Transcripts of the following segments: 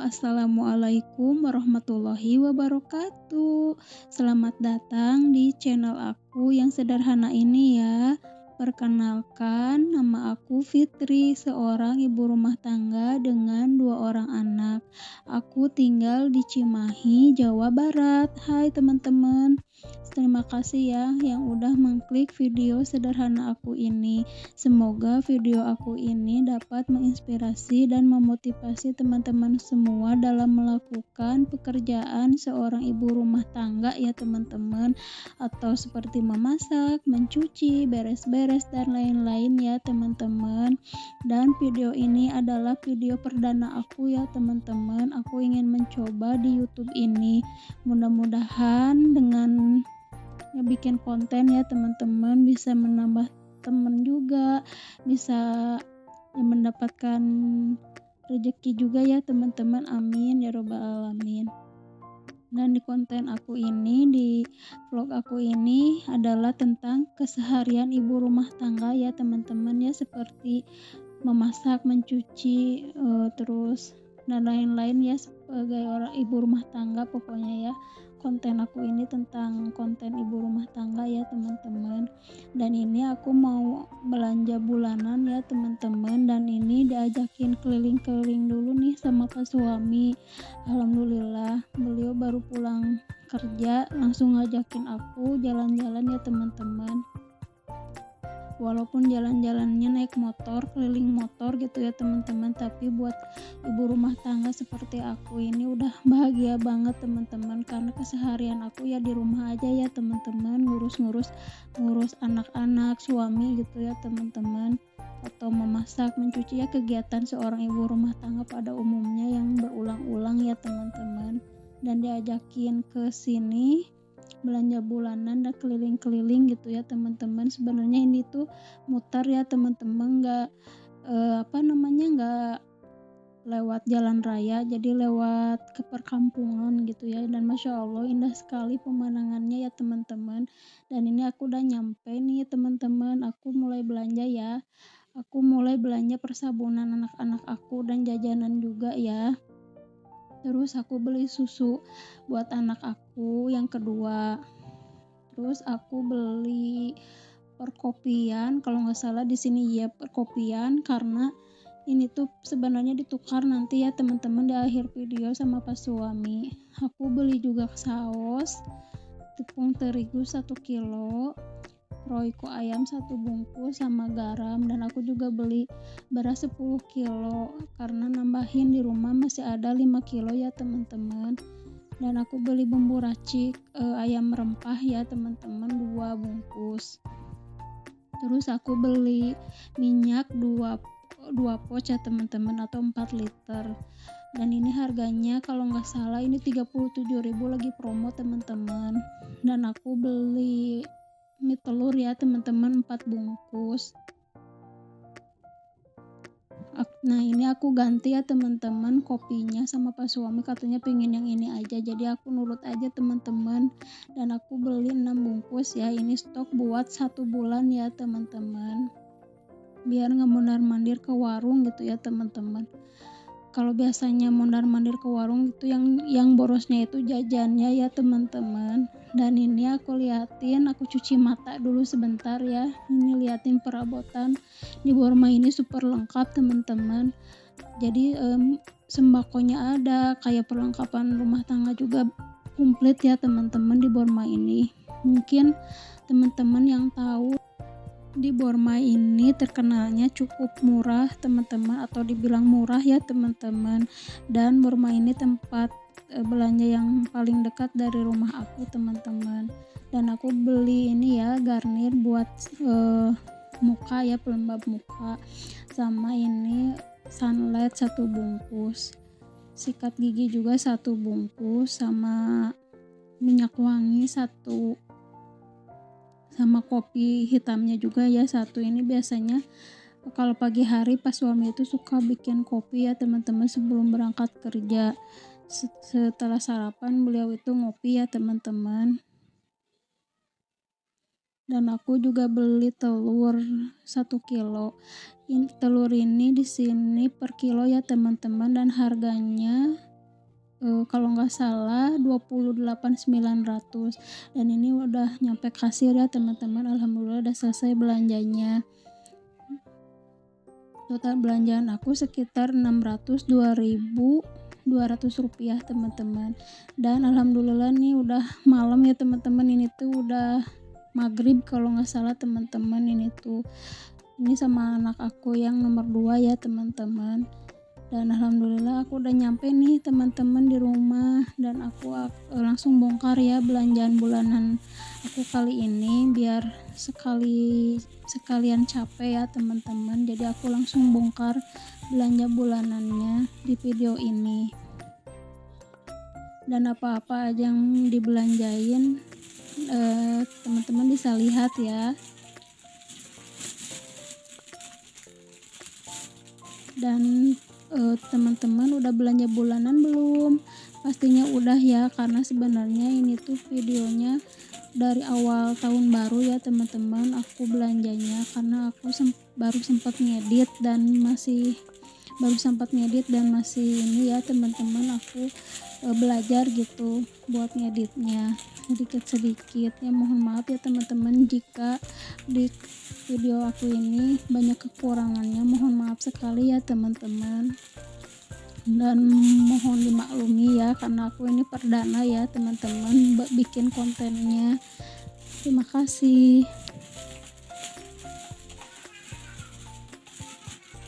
Assalamualaikum warahmatullahi wabarakatuh. Selamat datang di channel aku yang sederhana ini ya. Perkenalkan, nama aku Fitri, seorang ibu rumah tangga dengan 2 orang anak. Aku tinggal di Cimahi, Jawa Barat. Hai teman-teman, terima kasih ya yang udah mengklik video sederhana aku ini. Semoga video aku ini dapat menginspirasi dan memotivasi teman-teman semua dalam melakukan pekerjaan seorang ibu rumah tangga ya teman-teman, atau seperti memasak, mencuci, beres-beres dan lain-lain ya teman-teman. Dan video ini adalah video perdana aku ya teman-teman. Aku ingin mencoba di YouTube ini. Mudah-mudahan dengan bikin konten ya teman-teman bisa menambah teman juga, bisa mendapatkan rezeki juga ya teman-teman, amin ya robbal alamin. Dan di konten aku ini, di vlog aku ini adalah tentang keseharian ibu rumah tangga ya teman-teman ya, seperti memasak, mencuci, terus dan lain-lain ya, sebagai orang ibu rumah tangga. Pokoknya ya konten aku ini tentang konten ibu rumah tangga ya teman-teman. Dan ini aku mau belanja bulanan ya teman-teman, dan ini diajakin keliling-keliling dulu nih sama Pak suami. Alhamdulillah beliau baru pulang kerja langsung ngajakin aku jalan-jalan ya teman-teman. Walaupun jalan-jalannya naik motor, keliling motor gitu ya teman-teman, tapi buat ibu rumah tangga seperti aku ini udah bahagia banget teman-teman, karena keseharian aku ya di rumah aja ya teman-teman, ngurus anak-anak, suami gitu ya teman-teman, atau memasak, mencuci, ya kegiatan seorang ibu rumah tangga pada umumnya yang berulang-ulang ya teman-teman. Dan diajakin ke sini belanja bulanan dan keliling-keliling gitu ya teman-teman. Sebenarnya ini tuh mutar ya teman-teman, nggak nggak lewat jalan raya, jadi lewat ke perkampungan gitu ya. Dan masya Allah indah sekali pemandangannya ya teman-teman. Dan ini aku udah nyampe nih teman-teman, aku mulai belanja ya. Aku mulai belanja persabunan anak-anak aku dan jajanan juga ya. Terus aku beli susu buat anak aku yang kedua. Terus aku beli perkopian, kalau nggak salah di sini ya perkopian, karena ini tuh sebenarnya ditukar nanti ya teman-teman di akhir video sama pas suami. Aku beli juga saus, tepung terigu 1 kilo, royco ayam 1 bungkus sama garam. Dan aku juga beli beras 10 kilo karena nambahin di rumah masih ada 5 kilo ya teman-teman. Dan aku beli bumbu racik ayam rempah ya teman-teman 2 bungkus. Terus aku beli minyak 2 pouch ya teman-teman, atau 4 liter. Dan ini harganya kalau nggak salah ini 37.000 lagi promo teman-teman. Dan aku beli mie telur ya teman-teman 4 bungkus. Nah ini aku ganti ya teman-teman kopinya sama pas suami, katanya pengen yang ini aja, jadi aku nurut aja teman-teman. Dan aku beli 6 bungkus ya, ini stok buat 1 bulan ya teman-teman, biar nggak mondar-mandir ke warung gitu ya teman-teman. Kalau biasanya mondar-mandir ke warung itu yang borosnya itu jajannya ya teman-teman. Dan ini aku liatin, aku cuci mata dulu sebentar ya. Ini liatin perabotan di Borma ini super lengkap teman-teman. Jadi sembakonya ada, kayak perlengkapan rumah tangga juga komplit ya teman-teman di Borma ini. Mungkin teman-teman yang tahu di Borma ini terkenalnya cukup murah teman-teman, atau dibilang murah ya teman-teman. Dan Borma ini tempat belanja yang paling dekat dari rumah aku teman-teman. Dan aku beli ini ya garnir buat muka ya, pelembab muka, sama ini sunlight 1 bungkus, sikat gigi juga 1 bungkus, sama minyak wangi 1, sama kopi hitamnya juga ya 1. Ini biasanya kalau pagi hari pas suami itu suka bikin kopi ya teman-teman sebelum berangkat kerja. Setelah sarapan beliau itu ngopi ya teman-teman. Dan aku juga beli telur 1 kilo. Telur ini di sini per kilo ya teman-teman, dan harganya kalau nggak salah 28.900 dan ini udah nyampe kasir ya teman-teman. Alhamdulillah udah selesai belanjanya. Total belanjaan aku sekitar 602.200 rupiah teman-teman. Dan alhamdulillah nih udah malam ya teman-teman, ini tuh udah maghrib kalau nggak salah teman-teman. Ini sama anak aku yang nomor 2 ya teman-teman. Dan alhamdulillah aku udah nyampe nih teman-teman di rumah, dan aku langsung bongkar ya belanjaan bulanan aku kali ini biar sekalian capek ya teman-teman. Jadi aku langsung bongkar belanja bulanannya di video ini, dan apa-apa aja yang dibelanjain teman-teman bisa lihat ya. Dan teman-teman udah belanja bulanan belum? Pastinya udah ya, karena sebenarnya ini tuh videonya dari awal tahun baru ya teman-teman aku belanjanya, karena aku baru sempat ngedit dan masih ini ya teman-teman, aku belajar gitu buat ngeditnya sedikit-sedikit ya. Mohon maaf ya teman-teman jika di video aku ini banyak kekurangannya, mohon maaf sekali ya teman-teman, dan mohon dimaklumi ya karena aku ini perdana ya teman-teman bikin kontennya. Terima kasih.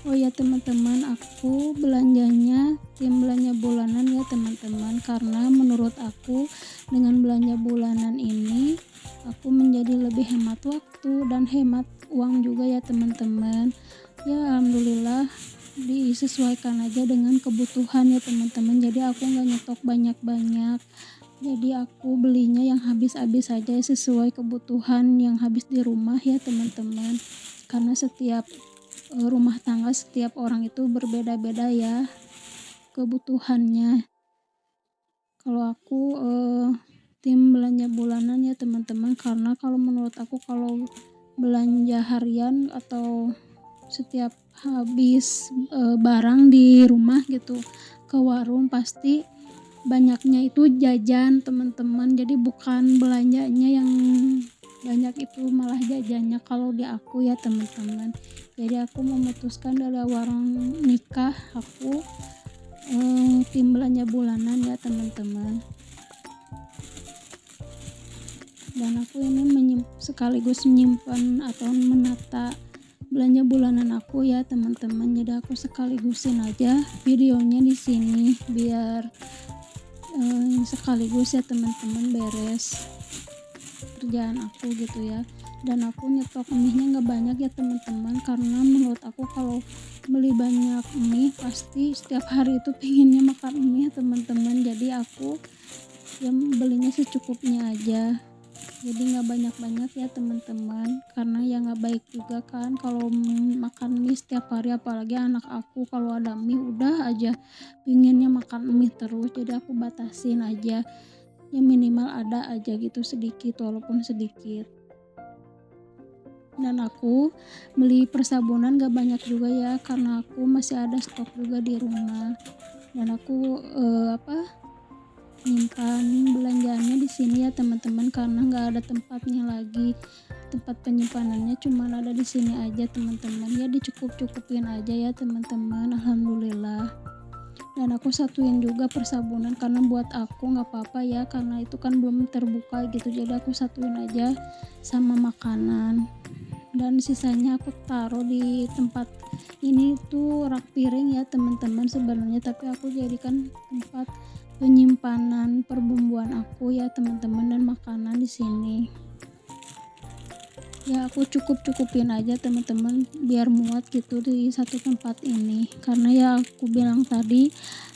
Oh ya teman-teman, aku belanjanya tim belanja bulanan ya teman-teman, karena menurut aku dengan belanja bulanan ini aku menjadi lebih hemat waktu dan hemat uang juga ya teman-teman. Ya alhamdulillah disesuaikan aja dengan kebutuhan ya teman-teman, jadi aku nggak nyetok banyak-banyak, jadi aku belinya yang habis-habis aja sesuai kebutuhan yang habis di rumah ya teman-teman, karena setiap rumah tangga, setiap orang itu berbeda-beda ya kebutuhannya. Kalau aku tim belanja bulanan ya teman-teman, karena kalau menurut aku kalau belanja harian atau setiap habis barang di rumah gitu ke warung, pasti banyaknya itu jajan teman-teman, jadi bukan belanjanya yang banyak, itu malah jajannya kalau di aku ya teman-teman. Jadi aku memutuskan dari warung nikah aku tim belanja bulanan ya teman-teman. Dan aku ini sekaligus menyimpan atau menata belanja bulanan aku ya teman-teman. Jadi aku sekaligusin aja videonya di sini biar sekaligus ya teman-teman beres kerjaan aku gitu ya. Dan aku nyetok mie-nya nggak banyak ya teman-teman, karena menurut aku kalau beli banyak mie pasti setiap hari itu pengennya makan mie ya teman-teman. Jadi aku yang belinya secukupnya aja, jadi nggak banyak-banyak ya teman-teman, karena ya nggak baik juga kan kalau makan mie setiap hari, apalagi anak aku kalau ada mie udah aja pengennya makan mie terus. Jadi aku batasin aja ya, minimal ada aja gitu sedikit walaupun sedikit. Dan aku beli persabunan gak banyak juga ya, karena aku masih ada stok juga di rumah. Dan aku nyimpan belanjaannya di sini ya teman-teman, karena nggak ada tempatnya lagi, tempat penyimpanannya cuma ada di sini aja teman-teman. Ya dicukup-cukupin aja ya teman-teman, alhamdulillah. Dan aku satuin juga persabunan karena buat aku nggak apa-apa ya, karena itu kan belum terbuka gitu, jadi aku satuin aja sama makanan. Dan sisanya aku taruh di tempat ini tuh rak piring ya teman-teman sebenarnya, tapi aku jadikan tempat penyimpanan perbumbuan aku ya teman-teman, dan makanan di sini. Ya aku cukupin aja teman-teman biar muat gitu di satu tempat ini, karena ya aku bilang tadi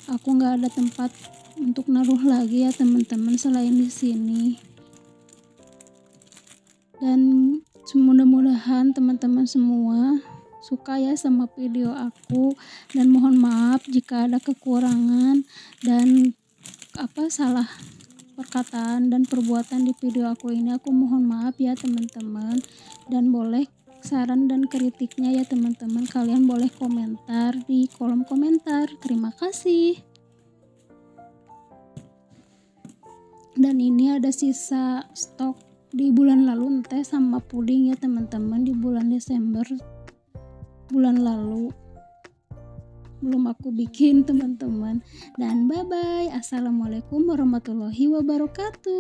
aku nggak ada tempat untuk naruh lagi ya teman-teman selain di sini. Dan mudah-mudahan teman-teman semua suka ya sama video aku, dan mohon maaf jika ada kekurangan dan salah perkataan dan perbuatan di video aku ini. Aku mohon maaf ya teman-teman, dan boleh saran dan kritiknya ya teman-teman, kalian boleh komentar di kolom komentar. Terima kasih. Dan ini ada sisa stok di bulan lalu teh sama puding ya teman-teman, di bulan Desember bulan lalu belum aku bikin teman-teman. Dan bye bye, assalamualaikum warahmatullahi wabarakatuh.